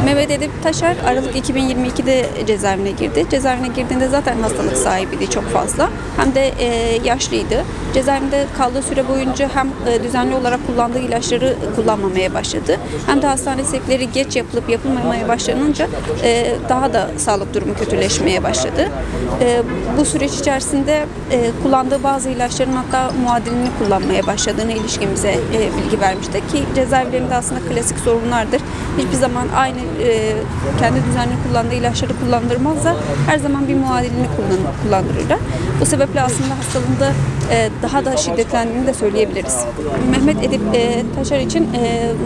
Mehmet Edip Taşar Aralık 2022'de cezaevine girdi. Cezaevine girdiğinde zaten hastalık sahibiydi çok fazla. Hem de yaşlıydı. Cezaevinde kaldığı süre boyunca hem düzenli olarak kullandığı ilaçları kullanmamaya başladı. Hem de hastane sevkleri geç yapılıp yapılmamaya başlanınca daha da sağlık durumu kötüleşmeye başladı. Bu süreç içerisinde kullandığı bazı ilaçların hatta muadilini kullanmaya başladığını ilişkimize bilgi vermişti ki cezaevlerinde aslında klasik sorunlardır. Hiçbir zaman aynı kendi düzenli kullandığı ilaçları kullandırmazlar. Her zaman bir muadilini kullandırırlar. Bu sebeple aslında hastalığında daha da şiddetlendiğini de söyleyebiliriz. Mehmet Edip Taşar için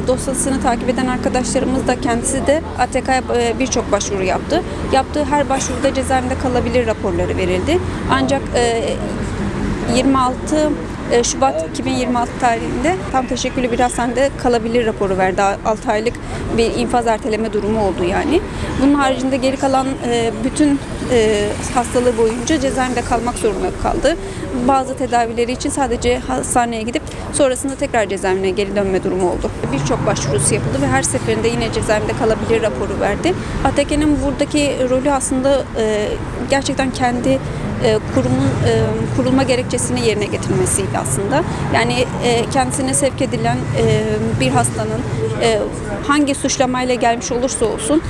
dosyasını takip eden arkadaşlarımız da kendisi de ATK'ya birçok başvuru yaptı. Yaptığı her başvuruda cezaevinde kalabilir raporları verildi. Ancak 26 Şubat 2026 tarihinde tam teşekküllü bir hastanede kalabilir raporu verdi. 6 aylık bir infaz erteleme durumu oldu yani. Bunun haricinde geri kalan bütün hastalığı boyunca cezaevinde kalmak zorunda kaldı. Bazı tedavileri için sadece hastaneye gidip sonrasında tekrar cezaevine geri dönme durumu oldu. Birçok başvurusu yapıldı ve her seferinde yine cezaevinde kalabilir raporu verdi. ATK'nin buradaki rolü aslında gerçekten kendi kurumun kurulma gerekçesini yerine getirmesiydi aslında. Yani kendisine sevk edilen bir hastanın hangi suçlamayla gelmiş olursa olsun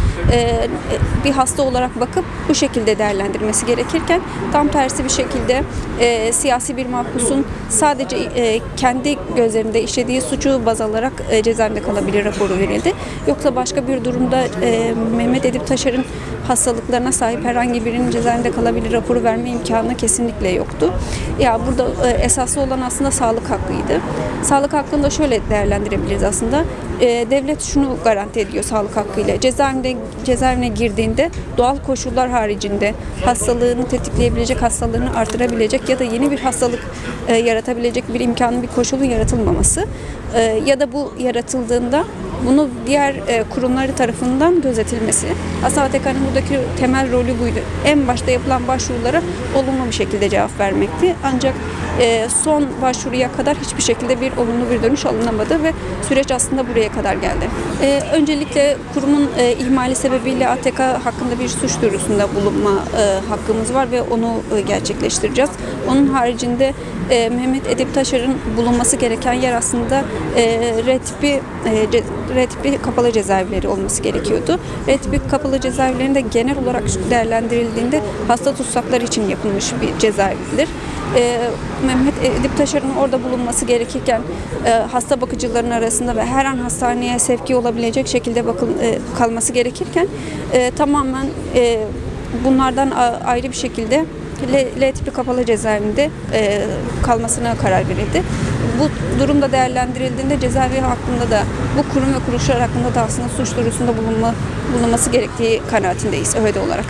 bir hasta olarak bakıp bu şekilde değerlendirmesi gerekirken tam tersi bir şekilde siyasi bir mahpusun sadece kendi gözlerinde işlediği suçu baz alarak cezaevinde kalabilir raporu verildi. Yoksa başka bir durumda Mehmet Edip Taşar'ın hastalıklarına sahip herhangi birinin cezaevinde kalabilir raporu verme imkanı kesinlikle yoktu. Ya burada esaslı olan aslında sağlık hakkıydı. Sağlık hakkını da şöyle değerlendirebiliriz aslında. Devlet şunu garanti ediyor sağlık hakkıyla. Cezaevine girdiğinde doğal koşullar haricinde hastalığını tetikleyebilecek, hastalığını artırabilecek ya da yeni bir hastalık yaratabilecek bir imkanın, bir koşulun yaratılmaması ya da bu yaratıldığında bunu diğer kurumları tarafından gözetilmesi. Aslında ATK'nın buradaki temel rolü buydu. En başta yapılan başvurulara olumlu bir şekilde cevap vermekti. Ancak son başvuruya kadar hiçbir şekilde bir olumlu bir dönüş alınamadı ve süreç aslında buraya kadar geldi. Öncelikle kurumun ihmali sebebiyle ATK hakkında bir suç duyurusunda bulunma hakkımız var ve onu gerçekleştireceğiz. Onun haricinde Mehmet Edip Taşar'ın bulunması gereken yer aslında R tipi kapalı cezaevleri olması gerekiyordu. R tipi kapalı cezaevlerinde genel olarak değerlendirildiğinde hasta tutsaklar için yapılmış bir cezaevidir. Mehmet Edip Taşar'ın orada bulunması gerekirken hasta bakıcıların arasında ve her an hastaneye sevki olabilecek şekilde kalması gerekirken tamamen bunlardan ayrı bir şekilde L tipi kapalı cezaevinde kalmasına karar verildi. Bu durumda değerlendirildiğinde cezaevi hakkında da bu kurum ve kuruluşlar hakkında da aslında suç duyurusunda bulunması gerektiği kanaatindeyiz ÖHD olarak.